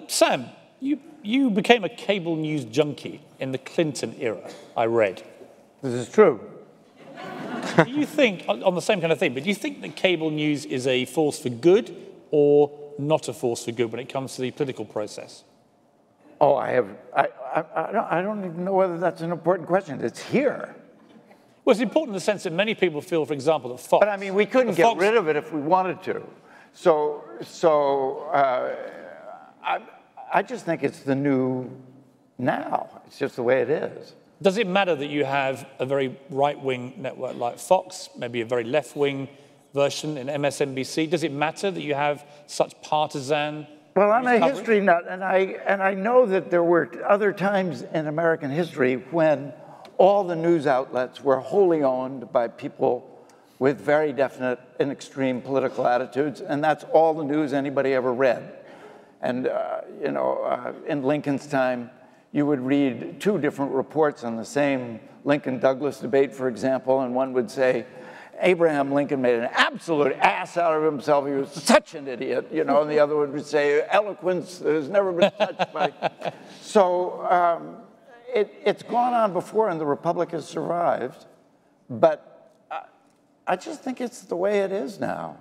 Sam, you became a cable news junkie in the Clinton era, I read. This is true. Do you think, on the same kind of thing, but do you think that cable news is a force for good or not a force for good when it comes to the political process? Oh, I don't even know whether that's an important question. It's here. Well, it's important in the sense that many people feel, for example, that Fox... But I mean, we couldn't get rid of it if we wanted to. I just think it's the new now. It's just the way it is. Does it matter that you have a very right-wing network like Fox, maybe a very left-wing version in MSNBC? Does it matter that you have such partisan... Well, I'm a history nut, and I know that there were other times in American history when all the news outlets were wholly owned by people with very definite and extreme political attitudes, and that's all the news anybody ever read. And, in Lincoln's time, you would read two different reports on the same Lincoln-Douglas debate, for example, and one would say, Abraham Lincoln made an absolute ass out of himself. He was such an idiot, and the other one would say, eloquence has never been touched by. So it's gone on before, and the Republic has survived. But I just think it's the way it is now.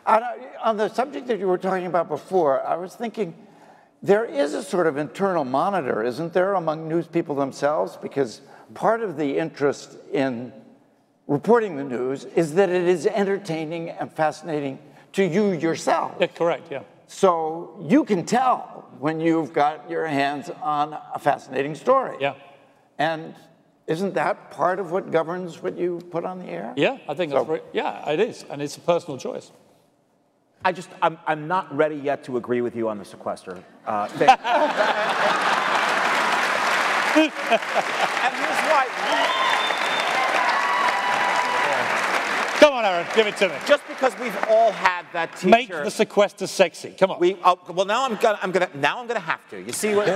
On the subject that you were talking about before, I was thinking, there is a sort of internal monitor, isn't there, among news people themselves? Because part of the interest in reporting the news is that it is entertaining and fascinating to you yourself. Yeah, correct, yeah. So you can tell when you've got your hands on a fascinating story. Yeah. And isn't that part of what governs what you put on the air? Yeah, I think that's right. Yeah, it is, and it's a personal choice. I'm not ready yet to agree with you on the sequester thing. And here's why. Come on, Aaron, give it to me. Just because we've all had that teacher. Make the sequester sexy. Come on. Well, now I'm gonna have to. You see what?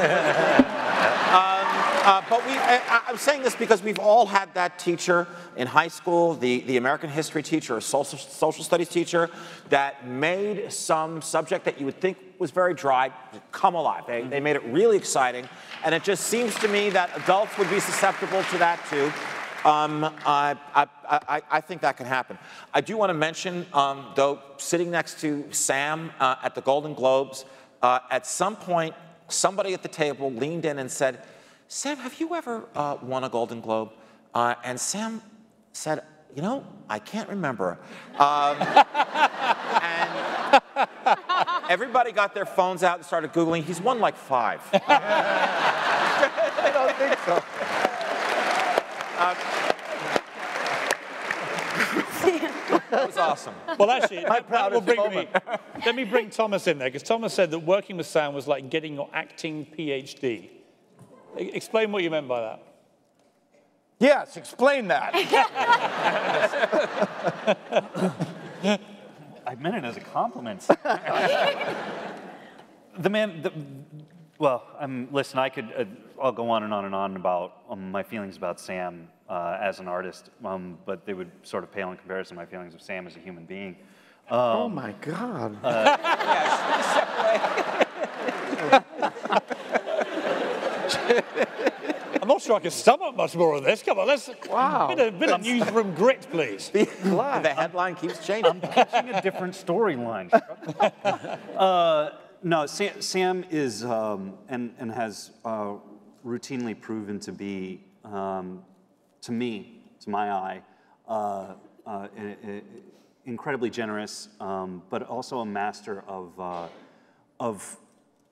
I'm saying this because we've all had that teacher in high school, the American history teacher or social studies teacher, that made some subject that you would think was very dry come alive. They made it really exciting, and it just seems to me that adults would be susceptible to that too. I think that can happen. I do want to mention, though, sitting next to Sam at the Golden Globes, at some point, somebody at the table leaned in and said, Sam, have you ever won a Golden Globe? And Sam said, I can't remember. And everybody got their phones out and started Googling. He's won like 5. I don't think so. That was awesome. Well, actually, let me bring Thomas in there, because Thomas said that working with Sam was like getting your acting PhD. Explain what you meant by that. Yes, explain that. I meant it as a compliment. Listen, I'll go on and on and on about my feelings about Sam as an artist, but they would sort of pale in comparison to my feelings of Sam as a human being. Oh my God. I'm not sure I can stomach much more of this. Come on, let's. Wow. Bit of newsroom grit, please. The headline keeps changing. I'm pitching a different storyline. No, Sam is and has routinely proven to be, to me, to my eye, incredibly generous, but also a master of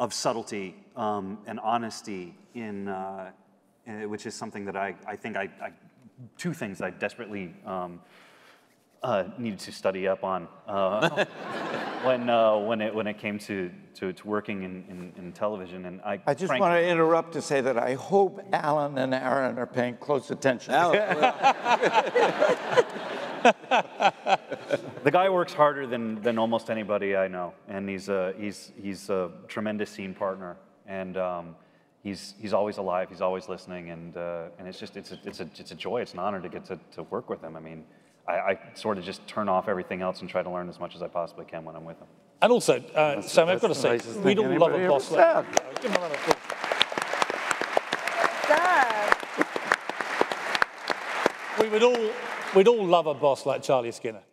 subtlety and honesty which is something that I think two things I desperately needed to study up on when it came to working in television. And I just want to interrupt to say that I hope Alan and Aaron are paying close attention. The guy works harder than almost anybody I know, and he's a tremendous scene partner, and he's always alive. He's always listening, and it's a joy. It's an honor to get to work with him. I mean, I sort of just turn off everything else and try to learn as much as I possibly can when I'm with him. And also, Sam, I've got to say, we'd all love a boss like Give him a round of applause. Dad. We'd all love a boss like Charlie Skinner.